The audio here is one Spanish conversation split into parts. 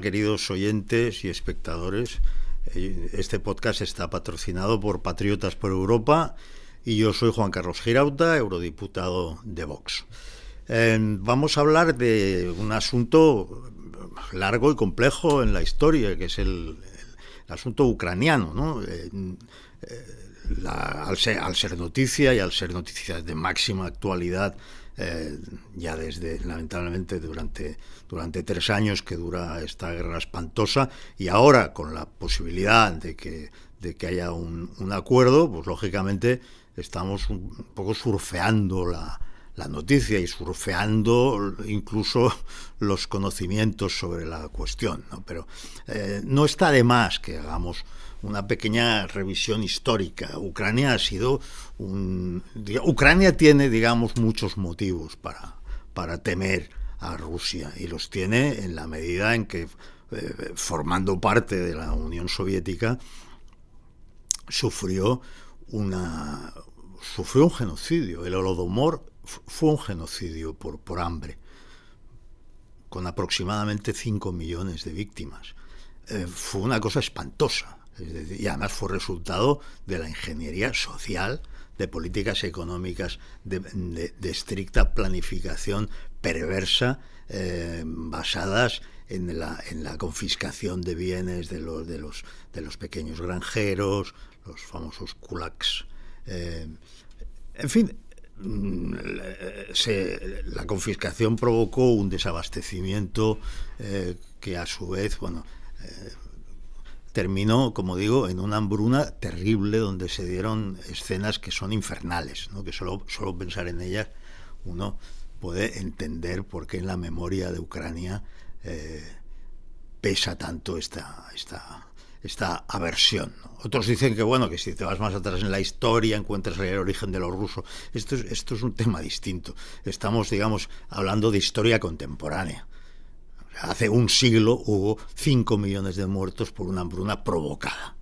queridos oyentes y espectadores. Este podcast está patrocinado por Patriotas por Europa y yo soy Juan Carlos Girauta, eurodiputado de Vox. Vamos a hablar de un asunto largo y complejo en la historia, que es el asunto ucraniano, ¿no? Al ser noticia y al ser noticia de máxima actualidad, ya desde, lamentablemente, durante 3 años que dura esta guerra espantosa, y ahora con la posibilidad de que haya un acuerdo, pues lógicamente estamos un poco surfeando la noticia y surfeando incluso los conocimientos sobre la cuestión, ¿no? Pero no está de más que hagamos una pequeña revisión histórica. Ucrania tiene, digamos, muchos motivos para temer a Rusia, y los tiene en la medida en que, formando parte de la Unión Soviética, sufrió un genocidio. El Holodomor fue un genocidio por hambre, con aproximadamente 5 millones de víctimas. Fue una cosa espantosa. Y además fue resultado de la ingeniería social, de políticas económicas de estricta planificación perversa, basadas en la confiscación de bienes de los pequeños granjeros, los famosos kulaks. En fin, la confiscación provocó un desabastecimiento que a su vez, terminó, como digo, en una hambruna terrible, donde se dieron escenas que son infernales, ¿no? Que solo pensar en ellas uno puede entender por qué en la memoria de Ucrania pesa tanto esta aversión, ¿no? Otros dicen que si te vas más atrás en la historia encuentras el origen de los rusos. Esto es un tema distinto. Estamos, digamos, hablando de historia contemporánea. Hace un siglo hubo 5 millones de muertos por una hambruna provocada.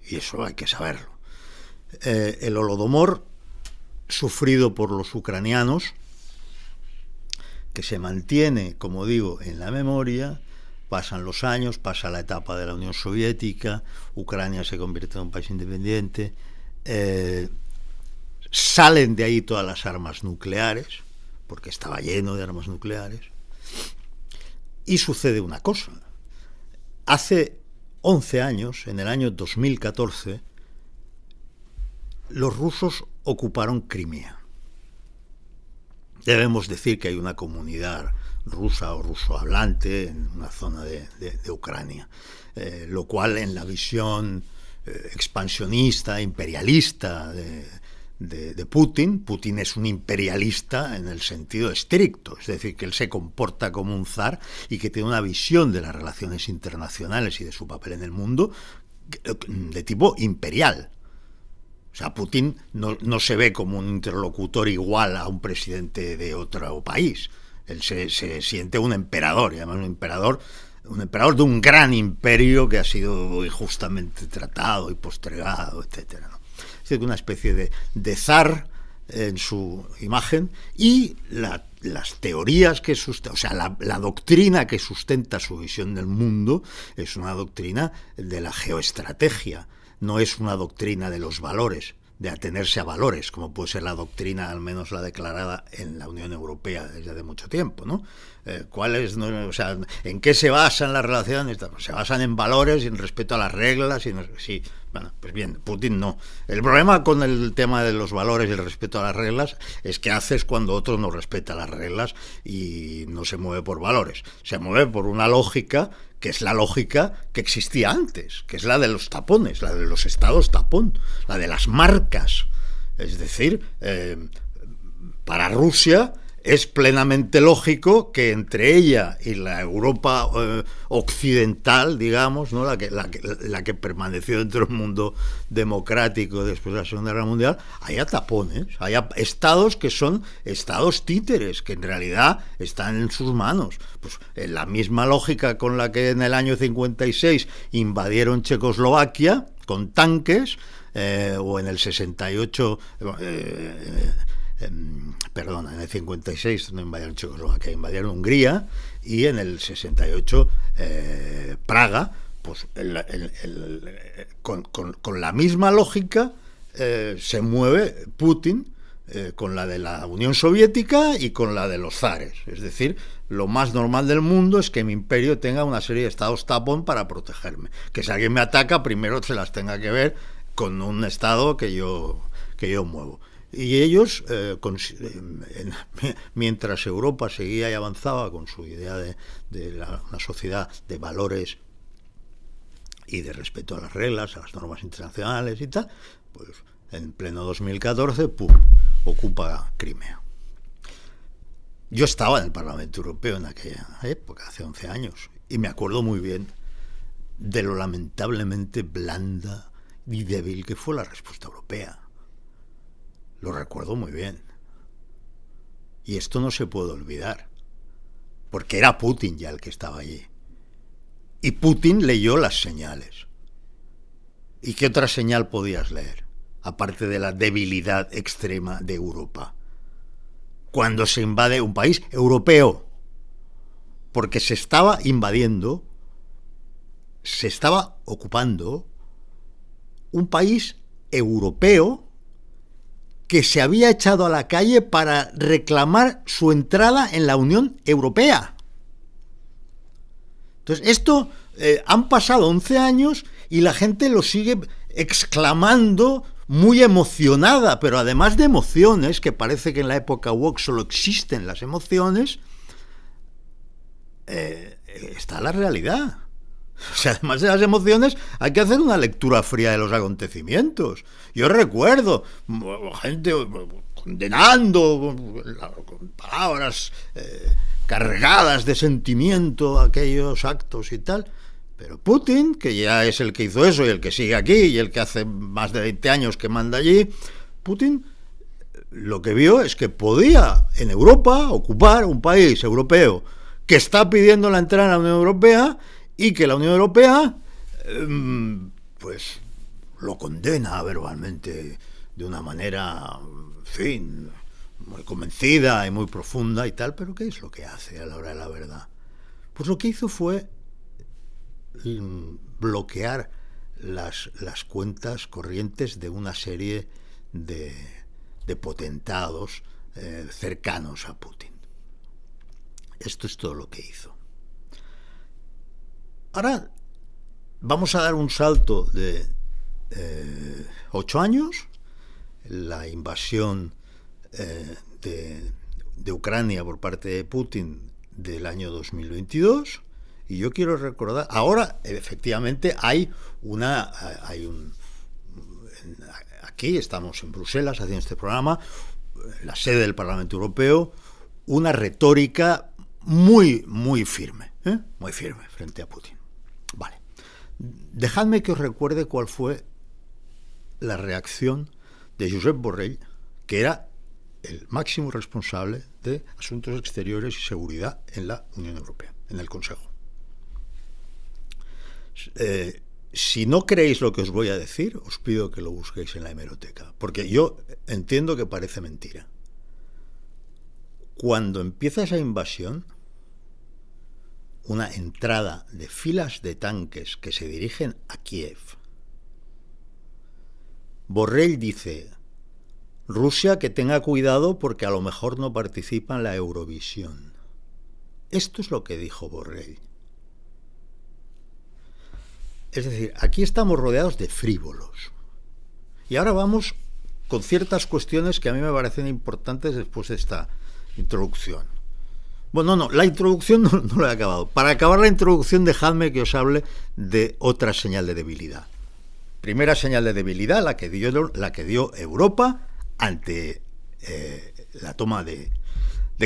Y eso hay que saberlo. El Holodomor, sufrido por los ucranianos, que se mantiene, como digo, en la memoria. Pasan los años, pasa la etapa de la Unión Soviética, Ucrania se convierte en un país independiente, salen de ahí todas las armas nucleares, porque estaba lleno de armas nucleares. Y sucede una cosa. Hace 11 años, en el año 2014, los rusos ocuparon Crimea. Debemos decir que hay una comunidad rusa o ruso-hablante en una zona de Ucrania, lo cual, en la visión expansionista, imperialista de Putin es un imperialista en el sentido estricto, es decir, que él se comporta como un zar y que tiene una visión de las relaciones internacionales y de su papel en el mundo de tipo imperial. O sea, Putin no se ve como un interlocutor igual a un presidente de otro país. Él se siente un emperador, y además un emperador de un gran imperio que ha sido injustamente tratado y postergado, etcétera, ¿no? Es decir, una especie de zar en su imagen, y las teorías que sustentan, o sea, la doctrina que sustenta su visión del mundo es una doctrina de la geoestrategia, no es una doctrina de los valores, de atenerse a valores, como puede ser la doctrina, al menos la declarada en la Unión Europea desde hace mucho tiempo, ¿no? ¿En qué se basan las relaciones? Se basan en valores y en respeto a las reglas. Pues bien, Putin no. El problema con el tema de los valores y el respeto a las reglas es que haces cuando otro no respeta las reglas y no se mueve por valores. Se mueve por una lógica que es la lógica que existía antes, que es la de los tapones, la de los estados tapón, la de las marcas. Es decir, para Rusia es plenamente lógico que entre ella y la Europa occidental, digamos, ¿no? la que permaneció dentro del mundo democrático después de la Segunda Guerra Mundial, haya tapones, haya estados que son estados títeres, que en realidad están en sus manos. Pues en la misma lógica con la que en el año 56 invadieron Checoslovaquia con tanques, o en el 68 en el 56 no invadieron Checoslovaquia, invadieron Hungría, y en el 68 Praga, pues con la misma lógica se mueve Putin, con la de la Unión Soviética y con la de los zares. Es decir, lo más normal del mundo es que mi imperio tenga una serie de estados tapón para protegerme. Que si alguien me ataca, primero se las tenga que ver con un estado que yo muevo. Y ellos, mientras Europa seguía y avanzaba con su idea de una sociedad de valores y de respeto a las reglas, a las normas internacionales y tal, pues en pleno 2014, ¡pum!, ocupa Crimea. Yo estaba en el Parlamento Europeo en aquella época, hace 11 años, y me acuerdo muy bien de lo lamentablemente blanda y débil que fue la respuesta europea. Lo recuerdo muy bien. Y esto no se puede olvidar, porque era Putin ya el que estaba allí. Y Putin leyó las señales. ¿Y qué otra señal podías leer? Aparte de la debilidad extrema de Europa. Cuando se invade un país europeo, porque se estaba invadiendo, se estaba ocupando un país europeo que se había echado a la calle para reclamar su entrada en la Unión Europea. Entonces, esto han pasado 11 años y la gente lo sigue exclamando muy emocionada, pero además de emociones, que parece que en la época woke solo existen las emociones, está la realidad. O sea, además de las emociones, hay que hacer una lectura fría de los acontecimientos. Yo recuerdo gente condenando con palabras cargadas de sentimiento aquellos actos y tal. Pero Putin, que ya es el que hizo eso y el que sigue aquí y el que hace más de 20 años que manda allí, Putin lo que vio es que podía en Europa ocupar un país europeo que está pidiendo la entrada en la Unión Europea y que la Unión Europea pues lo condena verbalmente de una manera, en fin, muy convencida y muy profunda y tal. Pero ¿qué es lo que hace a la hora de la verdad? Pues lo que hizo fue bloquear las cuentas corrientes de una serie de potentados cercanos a Putin. Esto es todo lo que hizo. Ahora vamos a dar un salto de 8 años, la invasión de Ucrania por parte de Putin del año 2022. Y yo quiero recordar, ahora efectivamente aquí estamos en Bruselas haciendo este programa, en la sede del Parlamento Europeo, una retórica muy, muy firme frente a Putin. Vale. Dejadme que os recuerde cuál fue la reacción de Josep Borrell, que era el máximo responsable de Asuntos Exteriores y Seguridad en la Unión Europea, en el Consejo. Si no creéis lo que os voy a decir, os pido que lo busquéis en la hemeroteca, porque yo entiendo que parece mentira. Cuando empieza esa invasión, una entrada de filas de tanques que se dirigen a Kiev, Borrell dice: Rusia que tenga cuidado porque a lo mejor no participa en la Eurovisión. Esto es lo que dijo Borrell. Es decir, aquí estamos rodeados de frívolos. Y ahora vamos con ciertas cuestiones que a mí me parecen importantes después de esta introducción. Bueno, no, la introducción no la he acabado. Para acabar la introducción, dejadme que os hable de otra señal de debilidad. Primera señal de debilidad, la que dio Europa ante la toma de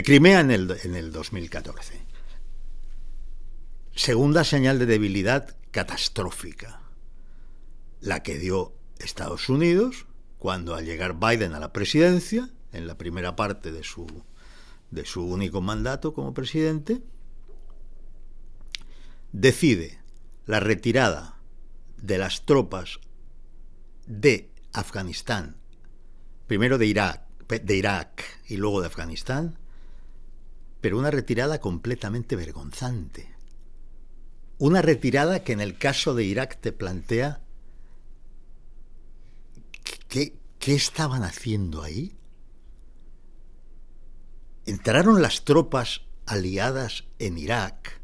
Crimea en el 2014. Segunda señal de debilidad catastrófica, la que dio Estados Unidos cuando, al llegar Biden a la presidencia, en la primera parte de su único mandato como presidente, decide la retirada de las tropas de Afganistán, primero de Irak, de Irak y luego de Afganistán, pero una retirada completamente vergonzante. Una retirada que en el caso de Irak te plantea ¿qué estaban haciendo ahí? Entraron las tropas aliadas en Irak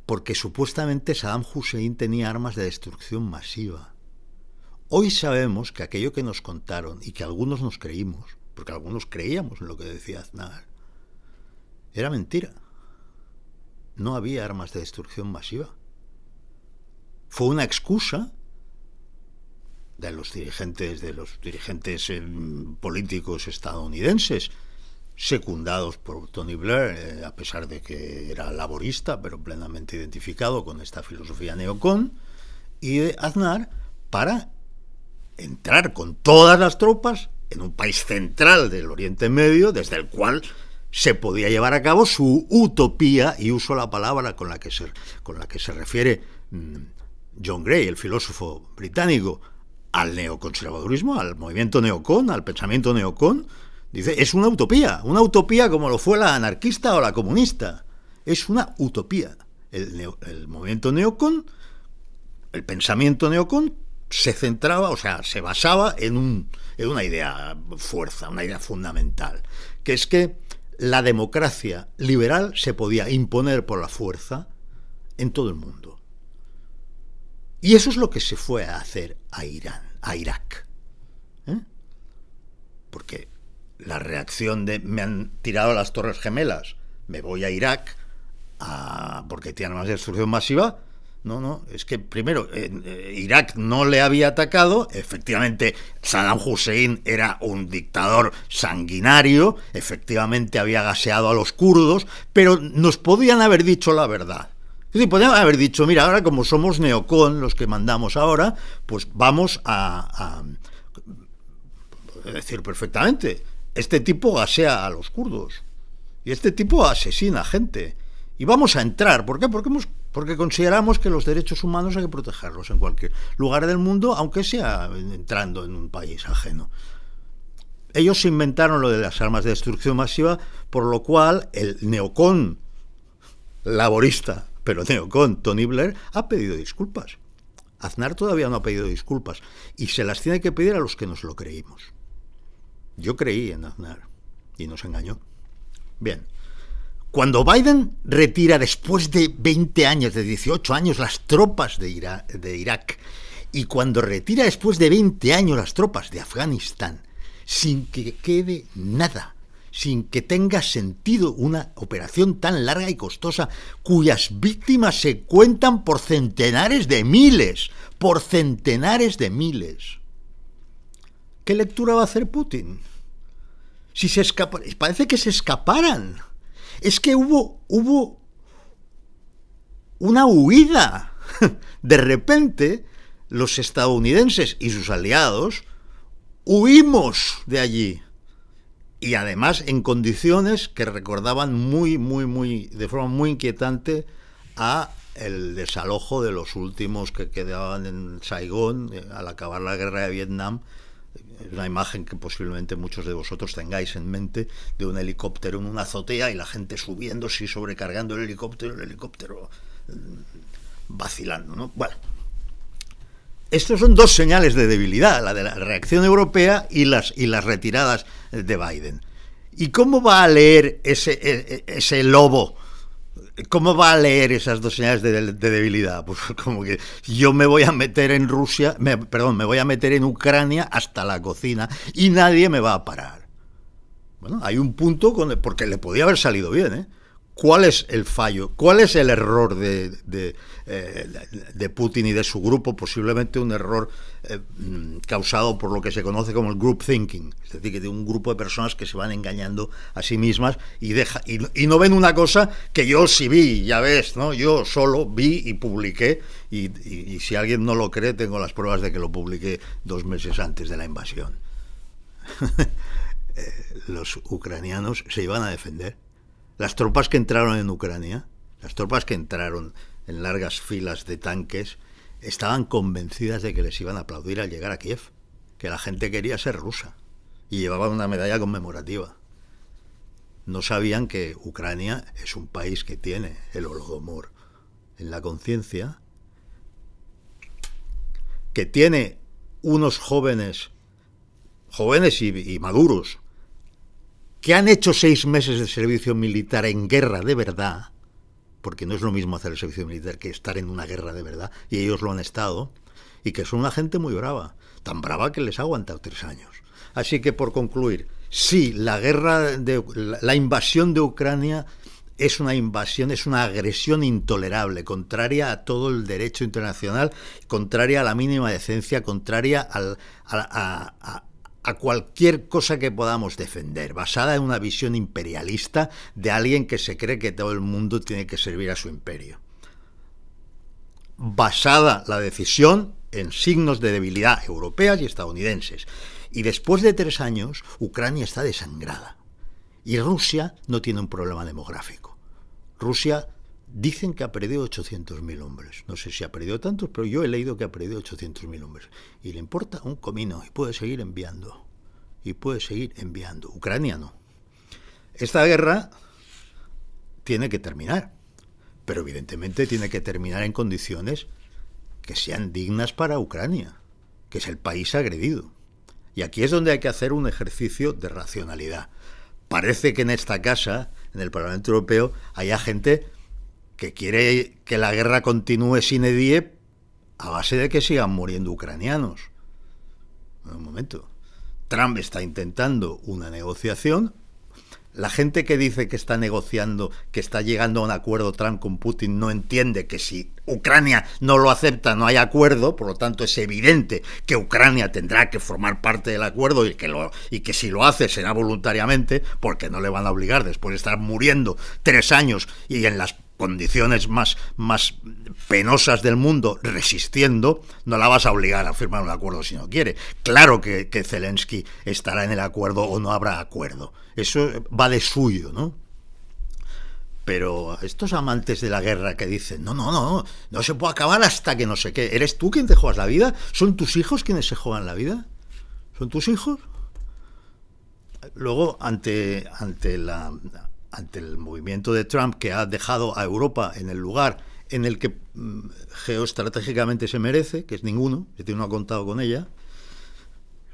porque supuestamente Saddam Hussein tenía armas de destrucción masiva. Hoy sabemos que aquello que nos contaron y que algunos nos creímos, porque algunos creíamos en lo que decía Aznar, era mentira. No había armas de destrucción masiva. Fue una excusa de los dirigentes políticos estadounidenses, secundados por Tony Blair, a pesar de que era laborista, pero plenamente identificado con esta filosofía neocon, y de Aznar, para entrar con todas las tropas en un país central del Oriente Medio, desde el cual se podía llevar a cabo su utopía, y uso la palabra con la que se refiere John Gray, el filósofo británico, al neoconservadurismo, al movimiento neocon, al pensamiento neocon. Dice, es una utopía como lo fue la anarquista o la comunista. Es una utopía. El movimiento neocon, el pensamiento neocon, se centraba, o sea, se basaba en una idea fuerza, una idea fundamental, que es que la democracia liberal se podía imponer por la fuerza en todo el mundo. Y eso es lo que se fue a hacer a Irak. Porque la reacción de me han tirado las Torres Gemelas, me voy a Irak porque tiene armas de destrucción masiva. No, es que primero Irak no le había atacado, efectivamente Saddam Hussein era un dictador sanguinario, efectivamente había gaseado a los kurdos, pero nos podían haber dicho la verdad. Es decir, podían haber dicho, mira, ahora como somos neocon los que mandamos ahora, pues vamos a decir perfectamente, este tipo gasea a los kurdos y este tipo asesina gente y vamos a entrar. ¿Por qué? Porque consideramos que los derechos humanos hay que protegerlos en cualquier lugar del mundo, aunque sea entrando en un país ajeno. Ellos se inventaron lo de las armas de destrucción masiva, por lo cual el neocon laborista, pero neocon Tony Blair, ha pedido disculpas. Aznar todavía no ha pedido disculpas y se las tiene que pedir a los que nos lo creímos. Yo creí en Aznar y nos engañó. Bien, cuando Biden retira después de 20 años, de 18 años, las tropas de Irak, y cuando retira después de 20 años las tropas de Afganistán, sin que quede nada, sin que tenga sentido una operación tan larga y costosa, cuyas víctimas se cuentan por centenares de miles, ¿qué lectura va a hacer Putin? Si se escapa, parece que se escaparan. Es que hubo una huida. De repente, los estadounidenses y sus aliados huimos de allí. Y además en condiciones que recordaban de forma muy inquietante a el desalojo de los últimos que quedaban en Saigón al acabar la guerra de Vietnam. Es una imagen que posiblemente muchos de vosotros tengáis en mente, de un helicóptero en una azotea y la gente subiéndose y sobrecargando el helicóptero vacilando, ¿no? Bueno, estos son dos señales de debilidad, la de la reacción europea y las retiradas de Biden. ¿Y cómo va a leer ese lobo? ¿Cómo va a leer esas dos señales de debilidad? Pues como que yo me voy a meter en me voy a meter en Ucrania hasta la cocina y nadie me va a parar. Bueno, hay un punto porque le podía haber salido bien, ¿eh? ¿Cuál es el fallo? ¿Cuál es el error de Putin y de su grupo? Posiblemente un error causado por lo que se conoce como el group thinking, es decir, que de un grupo de personas que se van engañando a sí mismas y no ven una cosa que yo sí vi, ya ves, ¿no? Yo solo vi y publiqué y si alguien no lo cree, tengo las pruebas de que lo publiqué 2 meses antes de la invasión. Los ucranianos se iban a defender. Las tropas que entraron en Ucrania, las tropas que entraron en largas filas de tanques, estaban convencidas de que les iban a aplaudir al llegar a Kiev, que la gente quería ser rusa. y llevaban una medalla conmemorativa. No sabían que Ucrania es un país que tiene el Holodomor en la conciencia, que tiene unos jóvenes y maduros, que han hecho 6 meses de servicio militar en guerra de verdad, porque no es lo mismo hacer el servicio militar que estar en una guerra de verdad, y ellos lo han estado, y que son una gente muy brava, tan brava que les ha aguantado 3 años. Así que, por concluir, sí, la invasión de Ucrania es una invasión, es una agresión intolerable, contraria a todo el derecho internacional, contraria a la mínima decencia, contraria a cualquier cosa que podamos defender, basada en una visión imperialista de alguien que se cree que todo el mundo tiene que servir a su imperio. Basada la decisión en signos de debilidad europeas y estadounidenses. Y después de 3 años, Ucrania está desangrada. Y Rusia no tiene un problema demográfico. Rusia dicen que ha perdido 800.000 hombres. No sé si ha perdido tantos, pero yo he leído que ha perdido 800.000 hombres. Y le importa un comino y puede seguir enviando. Ucrania no. Esta guerra tiene que terminar. Pero evidentemente tiene que terminar en condiciones que sean dignas para Ucrania, que es el país agredido. Y aquí es donde hay que hacer un ejercicio de racionalidad. Parece que en esta casa, en el Parlamento Europeo, haya gente que quiere que la guerra continúe sine die a base de que sigan muriendo ucranianos. Un momento. Trump está intentando una negociación. La gente que dice que está negociando, que está llegando a un acuerdo Trump con Putin, no entiende que si Ucrania no lo acepta no hay acuerdo, por lo tanto es evidente que Ucrania tendrá que formar parte del acuerdo y que si lo hace será voluntariamente, porque no le van a obligar después de estar muriendo 3 años y en las condiciones más penosas del mundo, resistiendo, no la vas a obligar a firmar un acuerdo si no quiere. Claro que Zelensky estará en el acuerdo o no habrá acuerdo. Eso va de suyo, ¿no? Pero estos amantes de la guerra que dicen, no se puede acabar hasta que no sé qué. ¿Eres tú quien te juegas la vida? ¿Son tus hijos quienes se juegan la vida? ¿Son tus hijos? Luego, ante el movimiento de Trump, que ha dejado a Europa en el lugar en el que geoestratégicamente se merece, que es ninguno, este no ha contado con ella.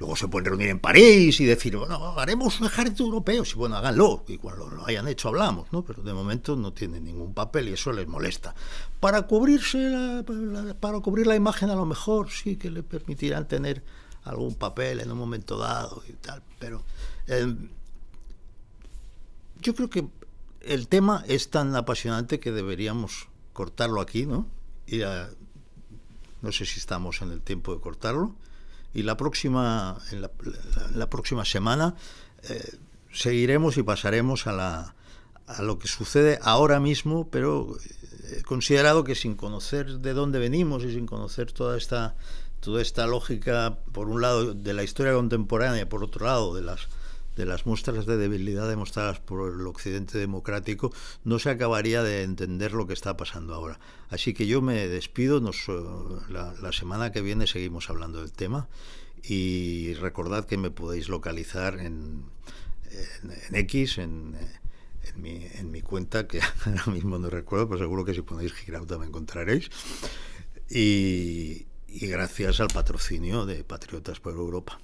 Luego se pueden reunir en París y decir, bueno, haremos un ejército europeo. Sí, bueno, háganlo, y cuando lo hayan hecho hablamos, ¿no? Pero de momento no tienen ningún papel y eso les molesta. Para cubrir la imagen, a lo mejor sí que le permitirán tener algún papel en un momento dado y tal, pero yo creo que el tema es tan apasionante que deberíamos cortarlo aquí, ¿no? Y no sé si estamos en el tiempo de cortarlo. Y la próxima semana seguiremos y pasaremos a lo que sucede ahora mismo, pero considerado que sin conocer de dónde venimos y sin conocer toda esta lógica, por un lado, de la historia contemporánea y por otro lado, de las muestras de debilidad demostradas por el Occidente democrático, no se acabaría de entender lo que está pasando ahora. Así que yo me despido, la semana que viene seguimos hablando del tema y recordad que me podéis localizar en X, en mi cuenta, que ahora mismo no recuerdo, pero seguro que si ponéis Girauta me encontraréis. Y gracias al patrocinio de Patriotas por Europa.